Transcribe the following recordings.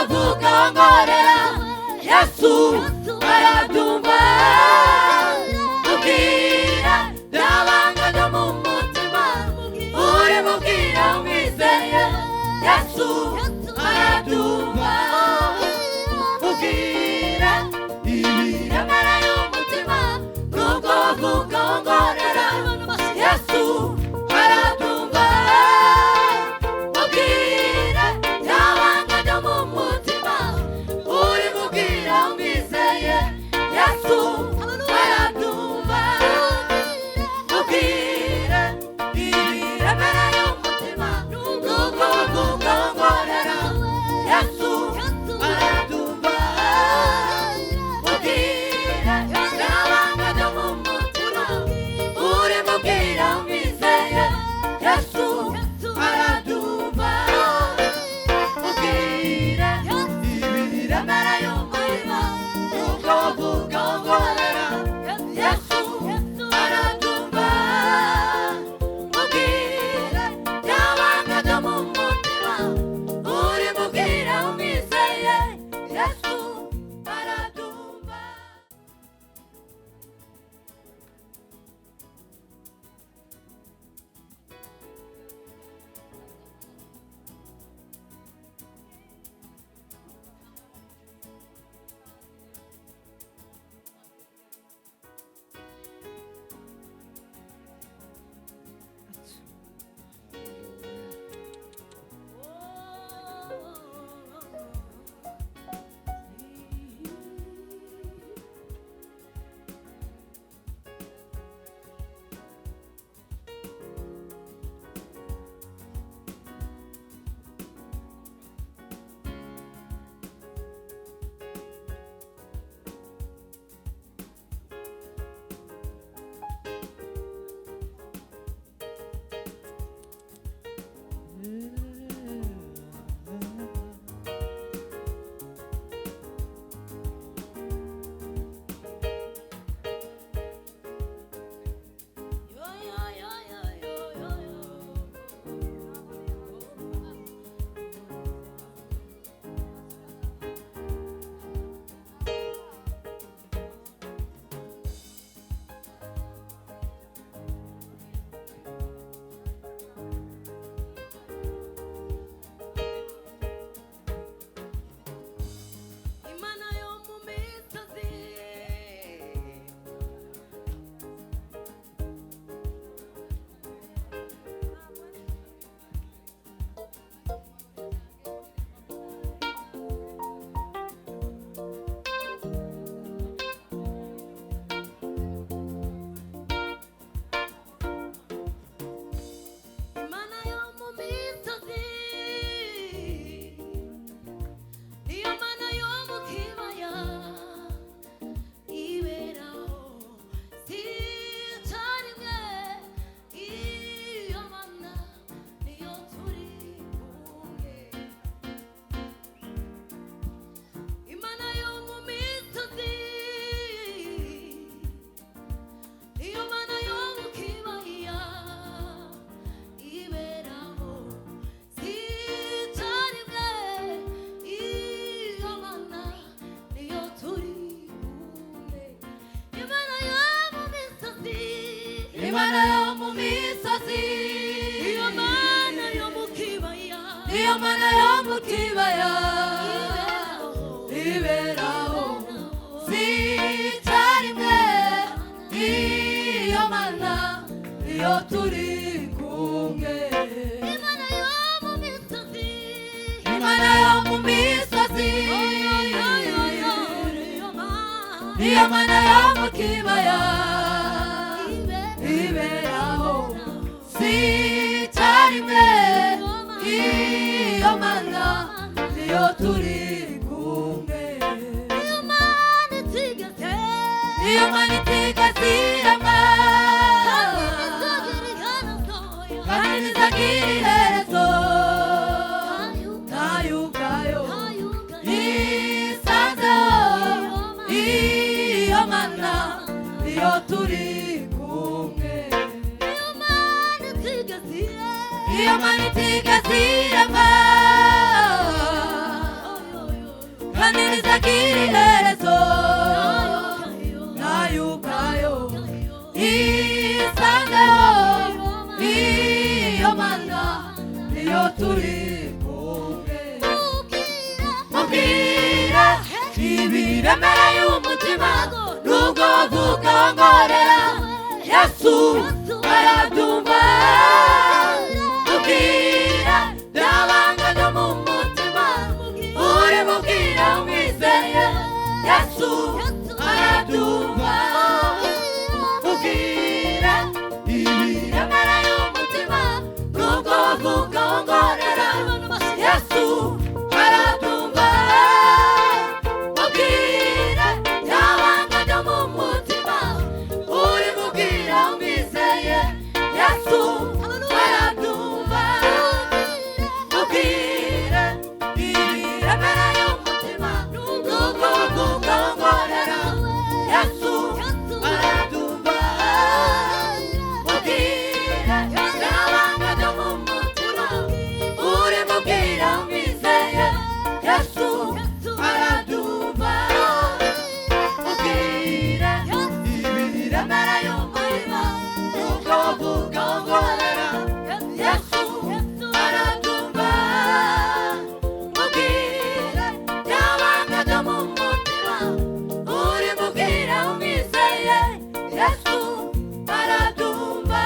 vukongorera Yesu aradumva mubwira byabanga byo mu mutima uri mubwira umwizeye Yesu aradumva mubwira ibiremera y'umutima nuko vukongorera Yesu aradumva mubwira byabanga byo mu mutima uri mubwira umwizeye Yesu aradumva mubwira ibiremera y'umutima nuko vukongorera Yesu aradumva mubwira byabanga byo mu mutima uri mubwira umwizeye Yesu aradumva mubwira ibiremera y'umutima nuko vukongorera Yesu aradumva mubwira byabanga byo mu mutima uri mubwira umwizeye Yesu aradumva. Imana yo mu misozi, iyo Mana yo mu kibaya, iyo Mana yo mu kibaya, iberaho sitarimwe, iyo Mana iyo turi kumwe. Imana yo mu misozi, Imana yo mu misozi, iyo Mana yo mu kibaya, iberaho sitarimwe, iyo Mana iyo turi kumwe. Iyo Mana itigeze, iyo Mana itigeze irama, kandi ntizagira iherezo, ntayo ubwayo yisanzeho, iyo Mana iyo turi iyo Mana itigeze irama, nirizagira iherezo nayukayo isangeho iyo mana niyo turi kumwe mubwira ibiremereye umutima nubwo wavuga ngorera Yesu arabyumva mubwira byabanga no mu mutima uri mubwira umwizeye Yesu arabyumva mubwira ibiremereye umutima nubwo wavuga ngorera Yesu arabyumva mubwira byabanga no mu mutima uri mubwira umwizeye Yesu arabyumva mubwira ibiremereye umutima nubwo wavuga ngorera Yesu arabyumva mubwira byabanga no mu mutima uri mubwira umwizeye Yesu arabyumva mubwira ibiremereye umutima nubwo wavuga ngorera Yesu arabyumva mubwira byabanga no mu mutima uri mubwira umwizeye Yesu arabyumva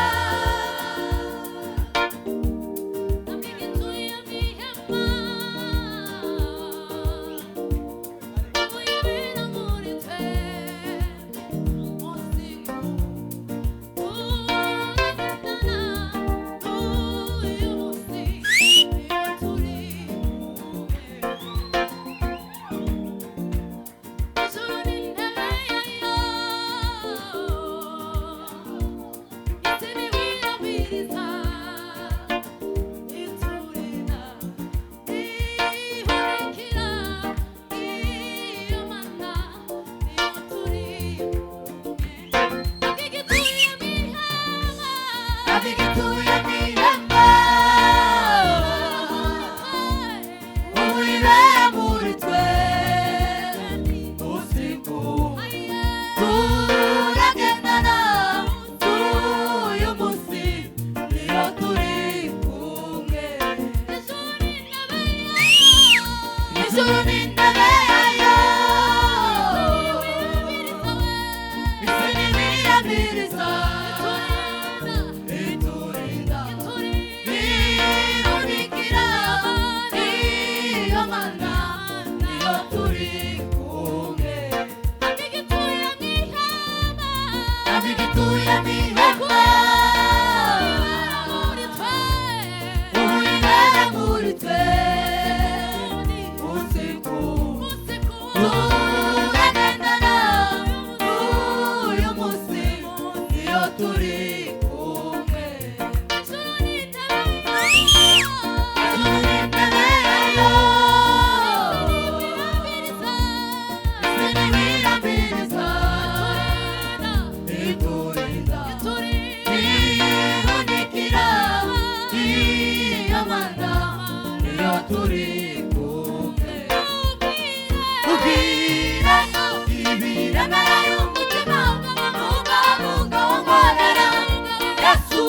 Yesu